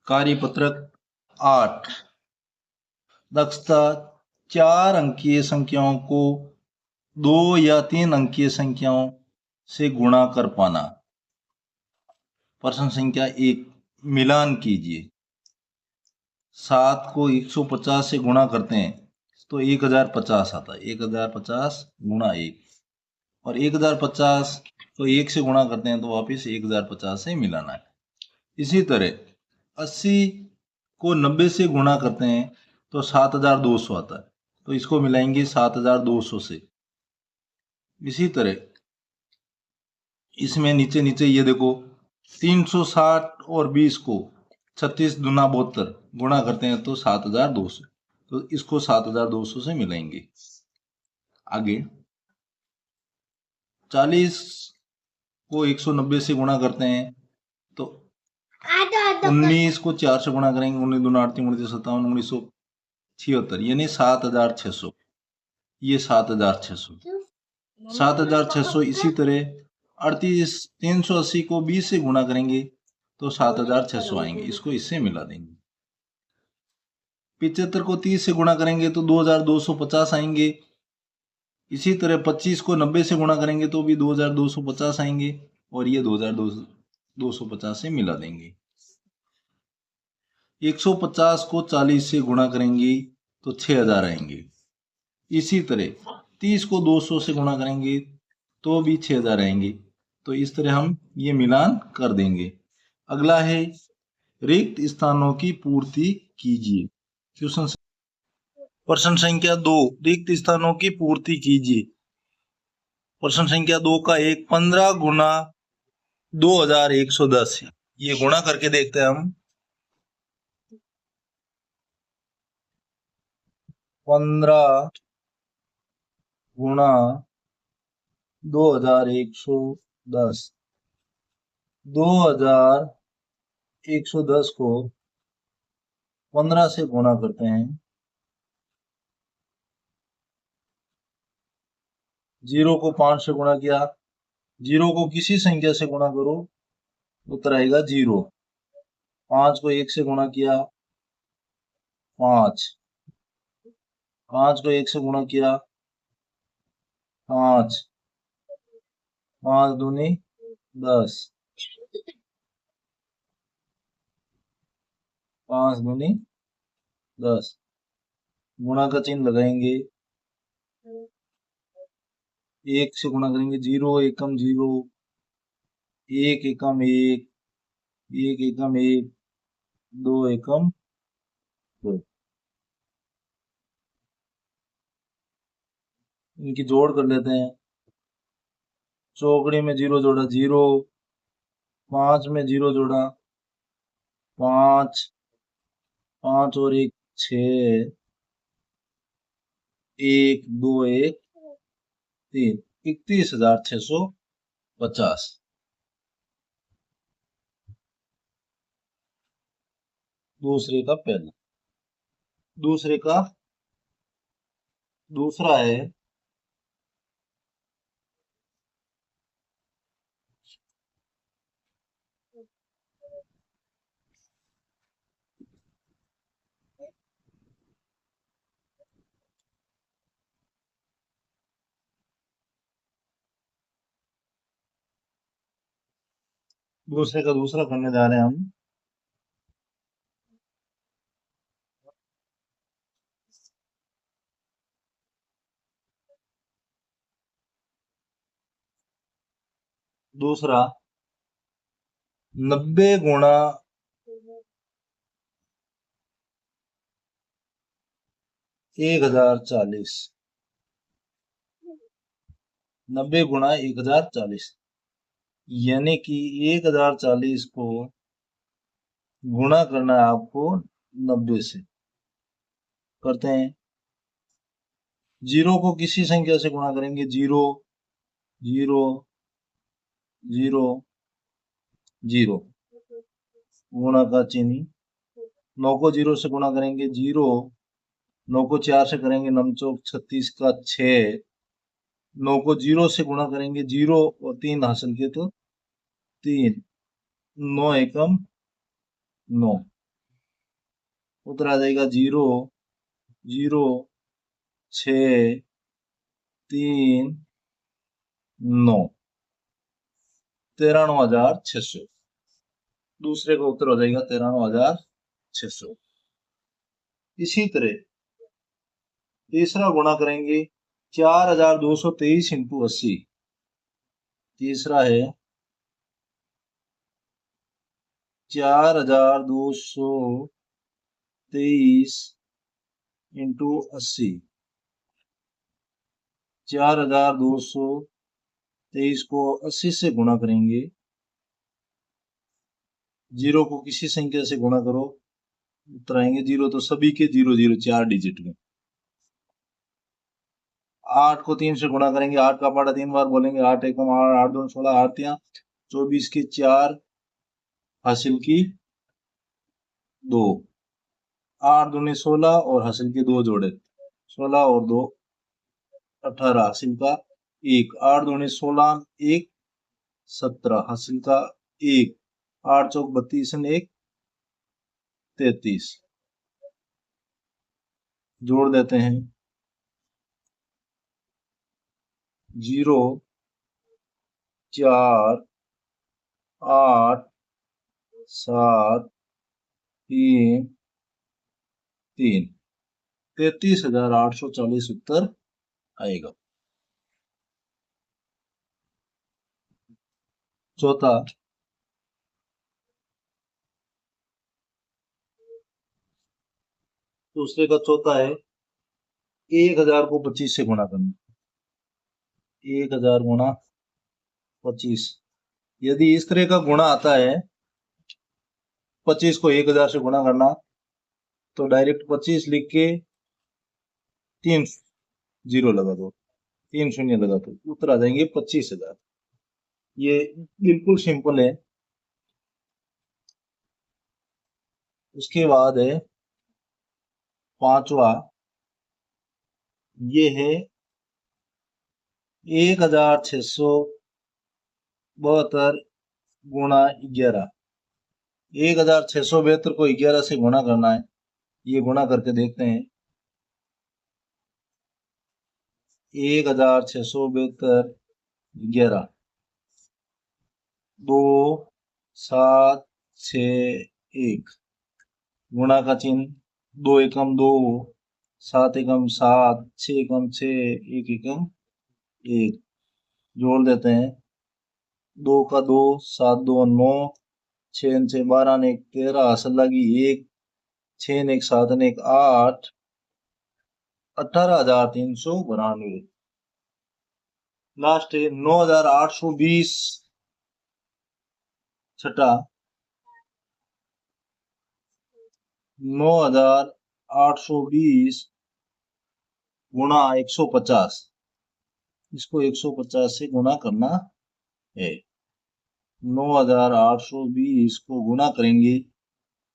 कार्यपत्रक 8 दक्षता 4 अंकीय संख्याओं को 2 या 3 अंकीय संख्याओं से गुणा कर पाना। प्रश्न संख्या 1 मिलान कीजिए। 7 को 150 से गुणा करते हैं तो 1050 आता है। 1050 गुणा 1 और 1050 को 1 से गुणा करते हैं तो वापिस 1050 से मिलाना है। इसी तरह 80 को 90 से गुणा करते हैं तो 7200 आता है, तो इसको मिलाएंगे 7200 से। इसी तरह इसमें नीचे नीचे ये देखो 360 और 20 को 36 दूना 72 गुणा करते हैं तो 7200, तो इसको 7200 से मिलाएंगे। आगे 40 को 190 से गुणा करते हैं तो 19 को 4 से गुणा करेंगे, 19 दूना 8 3 29 57 1976 यानी 7600। ये 7600। इसी तरह 38 380 को 20 से गुणा करेंगे तो 7600 आएंगे, इसको इससे मिला देंगे। 75 को 30 से गुणा करेंगे तो 2250 आएंगे। इसी तरह 25 को 90 से गुणा करेंगे तो भी 2250 आएंगे और ये 2250 से मिला देंगे। 150 को 40 से गुणा करेंगे तो 6000 आएंगे। इसी तरह 30 को 200 से गुणा करेंगे तो भी 6000 आएंगे। तो इस तरह हम ये मिलान कर देंगे। अगला है रिक्त स्थानों की पूर्ति कीजिए। प्रश्न संख्या 2 रिक्त स्थानों की पूर्ति कीजिए। प्रश्न संख्या 2 का 15 गुना 2110, ये गुणा करके देखते हैं हम। 15 गुणा 2110, 2110 को 15 से गुणा करते हैं। 0 को 5 से गुणा किया, 0 को किसी संख्या से गुणा करो उत्तर आएगा 0। 5 को 1 से गुणा किया 5, 5 को 1 से गुणा किया 5, 5 दूनी 10, 5 दूनी 10, गुणा का चिन्ह लगाएंगे। 1 से गुणा करेंगे 0 एकम 0, 1 एकम 1, 1 एकम 1, 2 एकम 2। इनकी जोड़ कर लेते हैं। चौकड़ी में 0 जोड़ा 0, 5 में 0 जोड़ा 5, 5 और 1 6, 1 2 1 3, 31650। दूसरे का पहला, दूसरे का दूसरा है दूसरे का दूसरा करने जा रहे हैं हम। दूसरा 90 गुणा 1040, 90 गुणा 1040 यानी कि 1040 को गुणा करना है आपको 90 से। करते हैं। 0 को किसी संख्या से गुणा करेंगे 0 0 0 0, गुणा का चिन्ह। 9 को 0 से गुणा करेंगे 0, 9 को 4 से करेंगे 9 चौक 36 का 6, 9 को 0 से गुणा करेंगे 0 और 3 हासिल किए तो 3, 9 एकम 9। उत्तर आ जाएगा 0 0 6 3 9 93,600। दूसरे का उत्तर हो जाएगा 93,600। इसी तरह तीसरा गुणा करेंगे 4,223 इंटू 80। तीसरा है 4,223 इंटू 80। 4,223 को 80 से गुणा करेंगे, जीरो को किसी संख्या से गुणा करो, उत्तर आएंगे जीरो। तो सभी के 0 0 4 डिजिट में। 8 को 3 से गुणा करेंगे, 8 का पाड़ा 3 बार बोलेंगे, 8 एकम 8, 8 2 16, 8 3 24 के 4 हासिल की 2, 8 दूनी 16 और हासिल के 2 जोड़े, 16 और 2 18 हासिल का 1, 8 दूनी 16 1 17 हासिल का 1, 8 चौक 32 1 33 जोड़ देते हैं। 0 4 8 7 3 3 33,840 उत्तर आएगा। चौथा, दूसरे का चौथा है 1,000 को 25 से गुणा करना। 1,000 गुणा 25। यदि इस तरह का गुणा आता है, 25 को 1,000 से गुणा करना, तो डायरेक्ट 25 लिख के 3 0 लगा दो, 3 शून्य लगा दो, उत्तर आ जाएंगे 25,000। ये बिल्कुल सिंपल है। उसके बाद है पांचवा, ये है 1,672 गुणा 11। 1,672 को 11 से गुणा करना है, ये गुणा करके देखते हैं। 1,672 11 2 7 6 1, गुणा का चिन्ह, 2 एकम 2, 7 एकम 7, 6 एकम 6, 1 एकम 1 जोड़ देते हैं। 2 का 2, 7 2 9, 6 6 12 ने 13 असल लगी 1, 6 ने 7 ने 8, 18,392। लास्ट है 9,820। छठा 9,820 गुणा 150। इसको 150 से गुणा करना है। 9,820 को गुणा करेंगे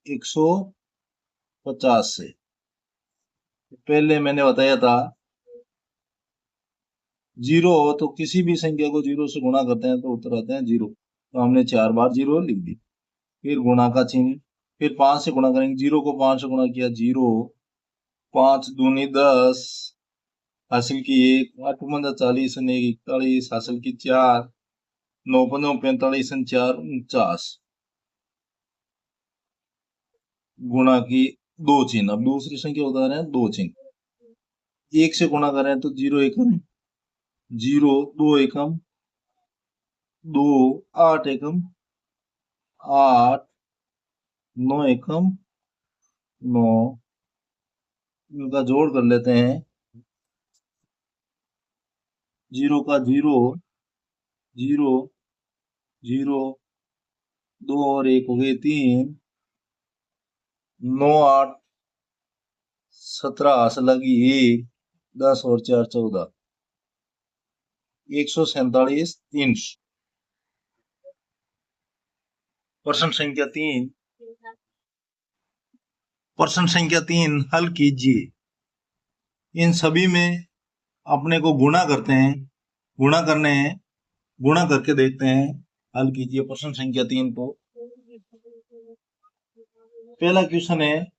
150 से। पहले मैंने बताया था, जीरो हो तो किसी भी संख्या को 0 से गुणा करते हैं तो उत्तर आते हैं 0। तो हमने 4 बार 0 लिख दी। फिर गुणा का चिन्ह, फिर 5 से गुणा करेंगे, 0 को 5 से गुणा किया 0, 5 दूनी 10 हासिल की 1, 8 पंजा 40 41 हासिल की 4, 9 पंजा 45 4 49 गुणा की 2 चिन्ह। अब दूसरी संख्या बता रहे हैं 2 चिन्ह। 1 से गुणा करें तो 0 एकम 0, 2 एकम 2, 8 एकम 8, 9 एकम 9, इनका जोड़ कर लेते हैं। 0 का 0 0 0, 2 और 1 हो गए 3, 9 8 17 हासिल लगी 1, 10 और 4 14, 147 300। प्रश्न संख्या 3, प्रश्न संख्या 3 हल कीजिए। इन सभी में अपने को गुणा करते हैं, गुणा करने हैं, गुणा करके देखते हैं। हल कीजिए प्रश्न संख्या 3 को। पहला क्वेश्चन है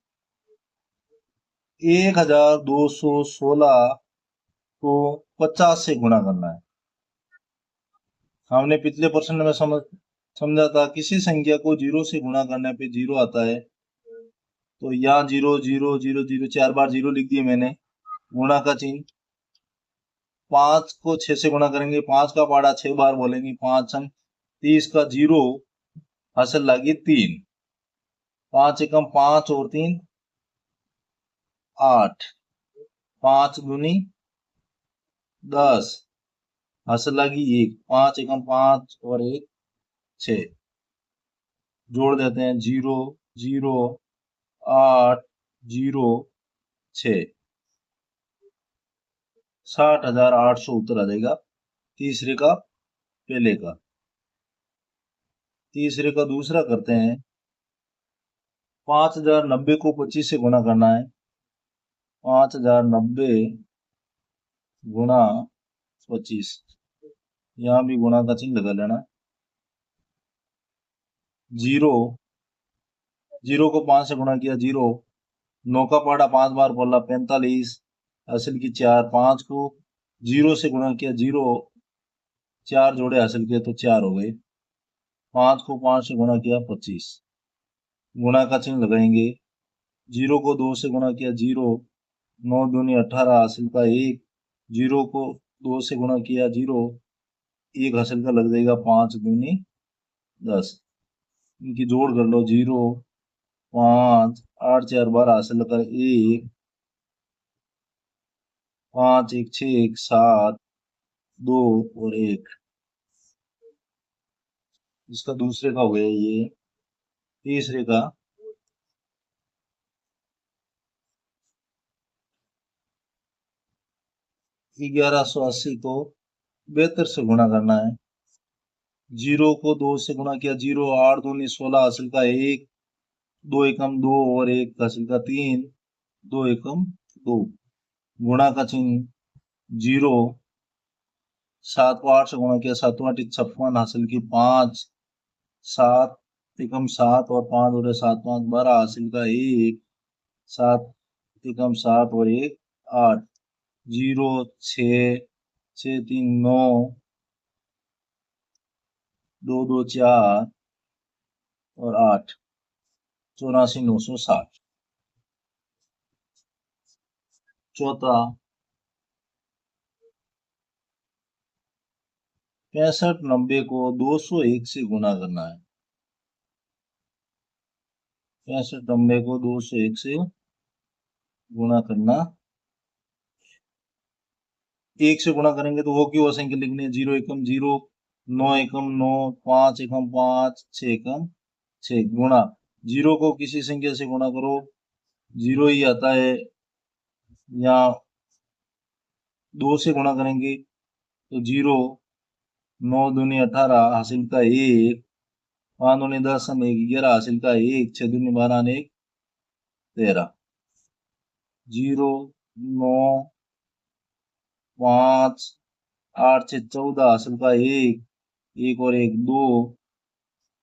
1216 को 50 से गुणा करना है। हमने पिछले प्रश्न में समझा था किसी संख्या को 0 से गुणा करने पे 0 आता है, तो यहाँ 0 0 0 0 4 बार 0 लिख दिए मैंने, गुणा का चिन्ह। 5 को 6 से गुणा करेंगे, 5 का पाड़ा 6 बार बोलेंगे, 5 अंक 30 का 0 हासिल लगी 3, 5 एकम 5 और 3 8, 5 दूनी 10 हासिल लगी 1, 5 एकम 5 और 1 6, जोड़ देते हैं 0 0 8 0 6, 60,800 उत्तर आ जाएगा तीसरे का पहले का। तीसरे का दूसरा करते हैं। 5090 को 25 से गुणा करना है। 5090 गुणा 25, यहाँ भी गुणा का चिन्ह लगा लेना। 0 0 को 5 से गुणा किया 0, 9 का पाड़ा 5 बार बोला 45 हासिल की 4, 5 को 0 से गुणा किया 0, 4 जोड़े हासिल किए तो 4 हो गए। 5 को 5 से गुणा किया 25, गुणा का चिन्ह लगाएंगे। 0 को 2 से गुणा किया 0, 9 दूनी 18 हासिल का 1, 0 को 2 से गुणा किया 0, 1 हासिल का लग जाएगा 5 दूनी 10, इनकी जोड़ कर लो 0 5 8 4 12 हासिल कर 1, 5 1 6 1 7 2 और 1। इसका दूसरे का हो गया ये। तीसरे का 1180 को 72 से गुणा करना है। 0 को 2 से गुणा किया 0, 8 दूनी 16 हासिल का 1, 2 एकम 2 और 1 हासिल का 3, 2 एकम 2, गुणा का चिन्ह 0, 7 को 8 से गुणा किया 7 8 56 हासिल की 5, 7 एकम 7 और 5 और 7 5 12 हासिल का 1, 7 एकम 7 और 1 8, 0 6 6 3 9 2 2 4 और 8, 84,960। चौथा 6590 को 201 से गुणा करना है। 6590 को 201 से गुणा करना, 1 से गुणा करेंगे तो वो क्यों संख्या लिखनी है। 0 एकम 0, 9 एकम 9, 5 एकम 5, 6 एकम 6, गुणा 0 को किसी संख्या से गुणा करो 0 ही आता है। यहाँ 2 से गुणा करेंगे तो 0, 9 दूनी 18 हासिल का 1, 5 दूनी 10 1 11 हासिल का 1, 6 दूनी 12 1 13, 0 9 5 8 6 14 हासिल का 1, 1 और 1 2,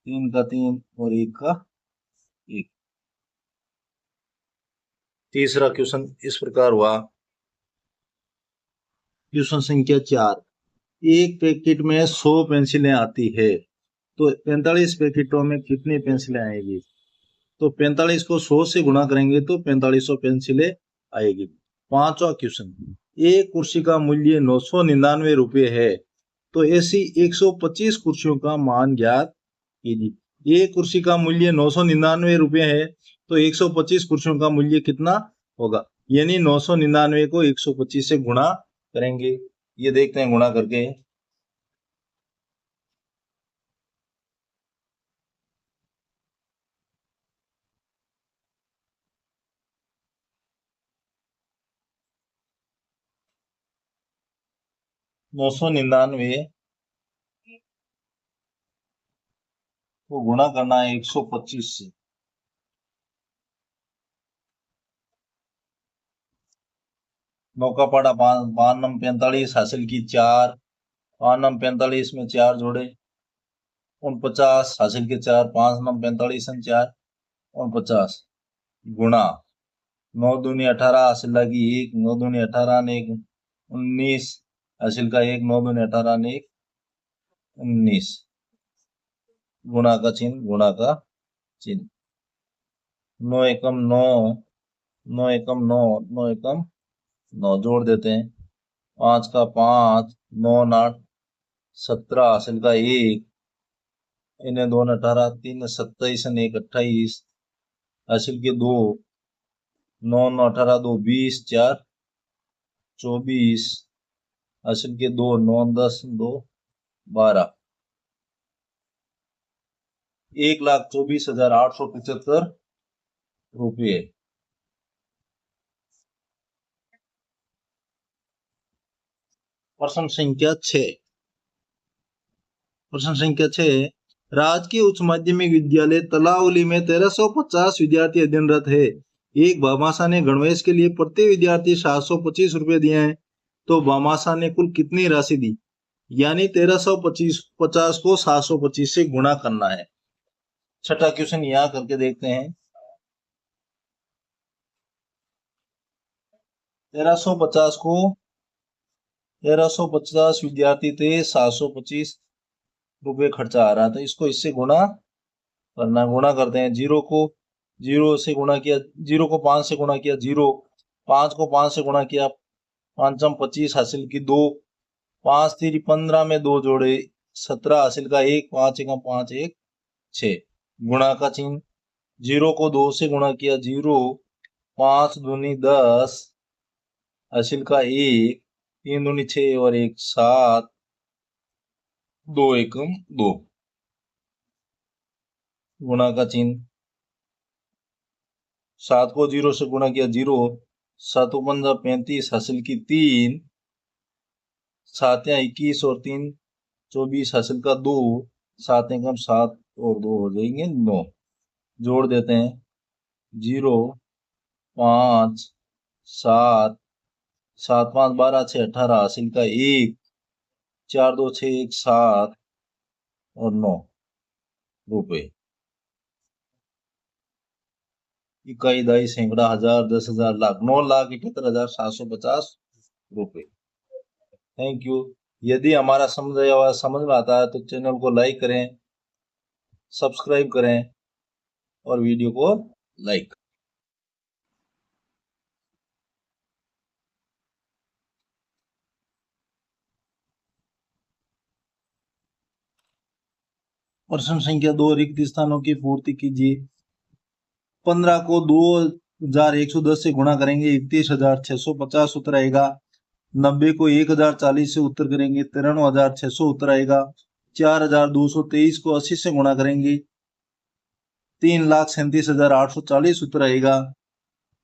3 का 3 और 1 का 1। तीसरा क्वेश्चन इस प्रकार हुआ। क्वेश्चन संख्या 4, एक पैकेट में 100 पेंसिलें आती है तो 45 पैकेटों में कितनी पेंसिलें आएगी। तो 45 को 100 से गुणा करेंगे तो 4500 पेंसिलें आएगी। पांचवा क्वेश्चन, एक कुर्सी का मूल्य 999 रुपये है तो ऐसी 125 कुर्सियों का मान ज्ञात कीजिए। एक कुर्सी का मूल्य 999 रुपये है तो 125 कुर्सियों का मूल्य कितना होगा, यानी 999 को 125 से गुणा करेंगे। ये देखते हैं गुणा करके। नौ सौ निन्यानवे को गुणा करना है 125 से। 9 का पाड़ा 5 नम 45 हासिल की 4, 5 नम 45 में 4 जोड़े 49 हासिल के 4, 5 नम 45 4 49, गुणा 9 दूनी 18 हासिल लगी 1, 9 दूनी 18 ने 19 हासिल का 1, 9 दूनी 18 ने 19, गुणा का चिन्ह, गुणा का चिन्ह। 9 एकम 9, 9 एकम 9, 9 एकम 9 जोड़ देते हैं। 5 का 5, 9 8 17 हासिल का 1, इन्हें 2 18, 3 27, 1 28 हासिल के 2, 9 9 18 2 20, 4 24 हासिल के 2, 9 10 2 12, 1,24,875 रुपये। प्रश्न संख्या 6। प्रश्न संख्या 6, राजकीय उच्च माध्यमिक विद्यालय तलावली में 1350 विद्यार्थी अध्ययनरत है। एक भामाशाह ने गणवेश के लिए प्रति विद्यार्थी 725 रुपए दिए हैं, तो भामाशाह ने कुल कितनी राशि दी? यानी 1350 को 725 से गुणा करना है। छठा क्वेश्चन यहां करके देखते हैं। 1350 को 1350 विद्यार्थी थे, 725 रुपये खर्चा आ रहा था, इसको इससे गुणा करना। गुणा करते हैं। 0 को 0 से गुणा किया, 0 को 5 से गुणा किया 0, 5 को 5 से गुणा किया, 5 25 हासिल की 2, 5 3 15 में 2 जोड़े 17 हासिल का 1, 5 1 5 1 6, गुणा का चिन्ह। 0 को 2 से गुणा किया 0, 5 दूनी 10 हासिल का 1, 3 दूनी 6 और 1 7, 2 एकम 2, गुणा का चिन्ह। 7 को 0 से गुणा किया 0, 7 15 35 हासिल की 3, 7 21 और 3 24 हासिल का 2, 7 एकम 7 और 2 हो जाएंगे 9, जोड़ देते हैं। 0 5 7 7 5 12 6 18 हासिल का 1, 4 2 6 1 7 और 9 रुपए। इकाई, दाई, सैकड़ा, हजार, 10,000, लाख, 9,78,750 रुपए। Thank you. यदि हमारा समझ में आता है तो चैनल को लाइक करें, सब्सक्राइब करें और वीडियो को लाइक। प्रश्न संख्या 2, रिक्त स्थानों की पूर्ति कीजिए। 15 को 2,110 से गुणा करेंगे 31,650 उत्तर आएगा। 90 को 1,040 से उत्तर करेंगे 93,600 उत्तर आएगा। 4,223 को 80 से गुणा करेंगे 3,37,840 उत्तर आएगा।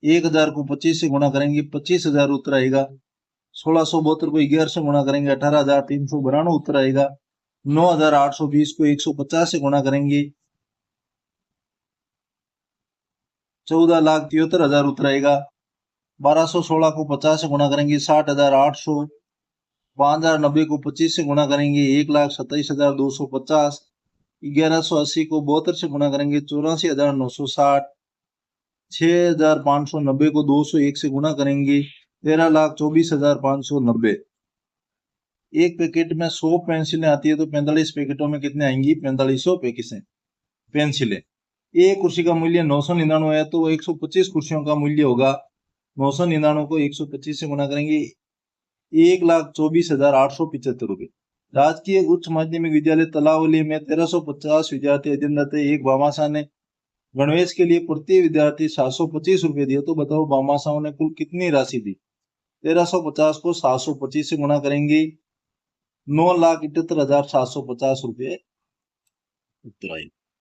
1,000 को 25 से गुणा करेंगे 25,000 उत्तर आएगा। 1672 को 11 से गुणा करेंगे 18,392 उत्तर आएगा। 9,820 को 150 से गुणा करेंगे 14,73,000 उत्तर आएगा। 1216 को 50 से गुणा करेंगे 60,800। 5,090 को 25 से गुणा करेंगे 1,27,250। 1180 को 72 से गुणा करेंगे 84,960। 6,590 को 201 से गुणा करेंगे 13,24,590। एक पैकेट में 100 पेंसिलें आती है तो 45 पैकेटों में कितने आएंगी? 4500 पेंसिलें। एक कुर्सी का मूल्य 999 है तो 125 कुर्सियों का मूल्य होगा 999 को 125 से गुणा करेंगे 1,24,875 रुपए। राजकीय उच्च माध्यमिक विद्यालय तलावली में 1350 विद्यार्थी अध्ययनरत है। एक भामाशाह ने गणवेश के लिए प्रति विद्यार्थी 725 रुपए दिए, तो बताओ भामाशाह ने कुल कितनी राशि दी? 1350 को 725 से गुणा करेंगे 9,78,750 रुपए उत्तर आएगा।